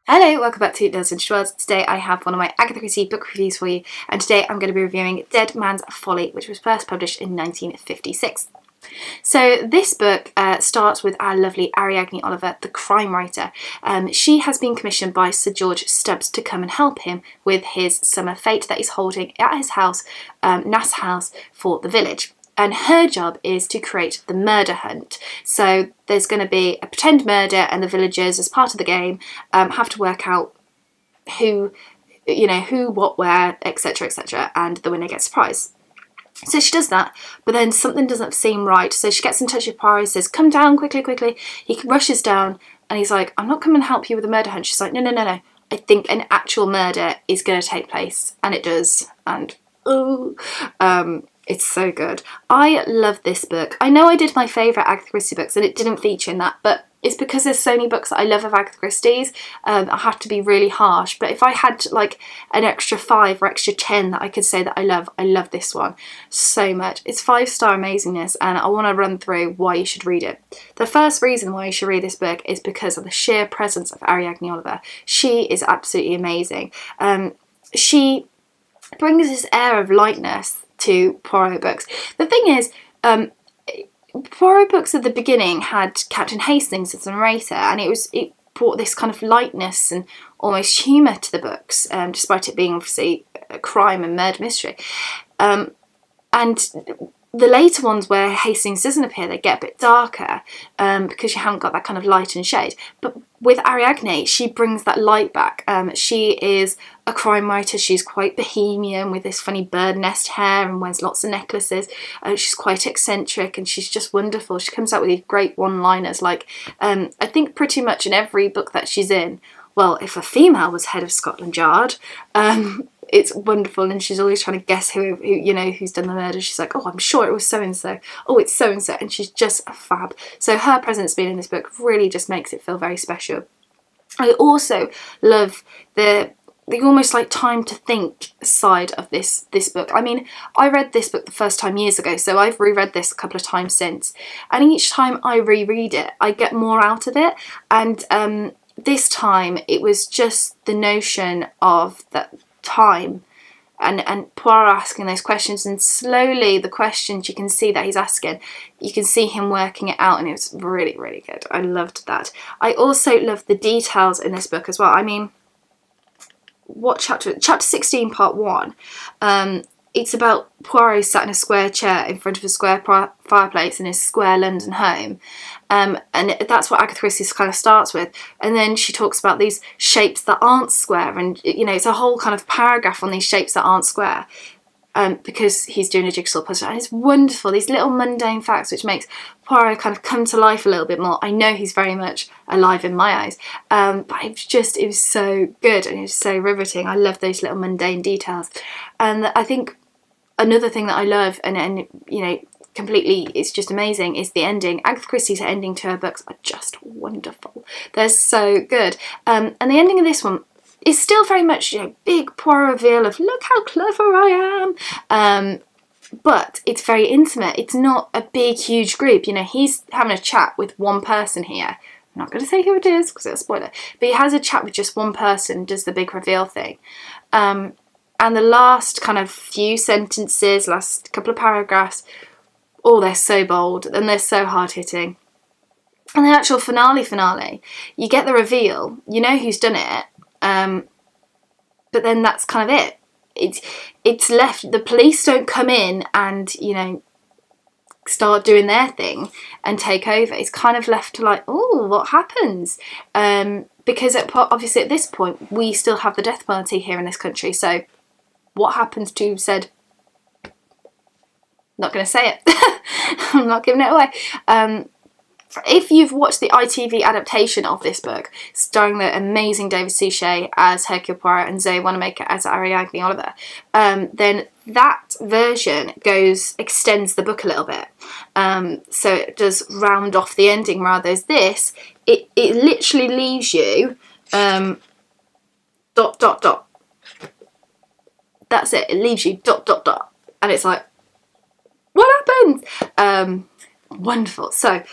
Hello, welcome back to Does Into Worlds. Today I have one of my Agatha Christie book reviews for you, and today I'm going to be reviewing Dead Man's Folly, which was first published in 1956. So this book starts with our lovely Ariadne Oliver, the crime writer. She has been commissioned by Sir George Stubbs to come and help him with his summer fete that he's holding at his house, Nass House, for the village. And her job is to create the murder hunt. So there's going to be a pretend murder, and the villagers, as part of the game, have to work out who, what, where, etc., etc., and the winner gets a prize. So she does that, but then something doesn't seem right. So she gets in touch with Poirot, says, "Come down quickly." He rushes down, and he's like, "I'm not coming to help you with the murder hunt." She's like, No. I think an actual murder is going to take place, and it does. And it's so good. I love this book. I know I did my favourite Agatha Christie books and it didn't feature in that, but it's because there's so many books that I love of Agatha Christie's. I have to be really harsh, but if I had like an extra 5 or extra 10 that I could say that I love this one so much. It's 5-star amazingness, and I want to run through why you should read it. The first reason why you should read this book is because of the sheer presence of Ariadne Oliver. She is absolutely amazing. She brings this air of lightness to Poirot books. The thing is, Poirot books at the beginning had Captain Hastings as the narrator, and it brought this kind of lightness and almost humour to the books, despite it being obviously a crime and murder mystery. And the later ones where Hastings doesn't appear, they get a bit darker because you haven't got that kind of light and shade. But with Ariadne, she brings that light back. She is a crime writer. She's quite bohemian with this funny bird nest hair and wears lots of necklaces. She's quite eccentric and she's just wonderful. She comes out with these great one-liners, like I think pretty much in every book that she's in. Well, if a female was head of Scotland Yard, it's wonderful, and she's always trying to guess who's done the murder. She's like, "Oh, I'm sure it was so-and-so. Oh, it's so-and-so," and she's just a fab. So her presence being in this book really just makes it feel very special. I also love the almost like time to think side of this book. I mean, I read this book the first time years ago, so I've reread this a couple of times since, and each time I reread it, I get more out of it. And this time it was just the notion of that time and Poirot asking those questions, and slowly the questions you can see that he's asking, you can see him working it out, and it was really, really good. I loved that. I also loved the details in this book as well. I mean, what chapter 16 part 1, it's about Poirot sat in a square chair in front of a square fireplace in his square London home. And that's what Agatha Christie kind of starts with. And then she talks about these shapes that aren't square. And, it's a whole kind of paragraph on these shapes that aren't square. Because he's doing a jigsaw puzzle. And it's wonderful, these little mundane facts, which makes Poirot kind of come to life a little bit more. I know he's very much alive in my eyes. But it was so good and it was so riveting. I love those little mundane details. And I think another thing that I love, and completely, it's just amazing, is the ending. Agatha Christie's ending to her books are just wonderful. They're so good. And the ending of this one is still very much, big Poirot reveal of look how clever I am. But it's very intimate. It's not a big, huge group. He's having a chat with one person here. I'm not going to say who it is because it'll spoil it. But he has a chat with just one person, does the big reveal thing. And the last kind of few sentences, last couple of paragraphs, they're so bold and they're so hard-hitting. And the actual finale, you get the reveal, you know who's done it, but then that's kind of it. It's left, the police don't come in and, start doing their thing and take over. It's kind of left to like, what happens? Because obviously at this point, we still have the death penalty here in this country, so what happens to said... Not going to say it. I'm not giving it away. If you've watched the ITV adaptation of this book, starring the amazing David Suchet as Hercule Poirot and Zoe Wanamaker as Ariadne Oliver, then that version extends the book a little bit. So it does round off the ending, rather as this, it literally leaves you ... That's it. It leaves you ... And it's like, what happened? Wonderful. So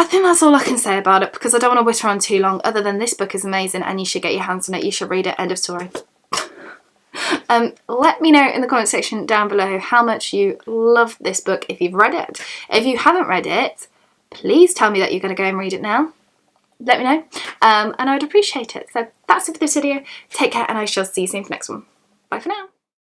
I think that's all I can say about it, because I don't want to witter on too long, other than this book is amazing and you should get your hands on it. You should read it. End of story. Let me know in the comment section down below how much you love this book if you've read it. If you haven't read it, please tell me that you're going to go and read it now. Let me know, and I would appreciate it. So that's it for this video. Take care, and I shall see you soon for the next one. Bye for now.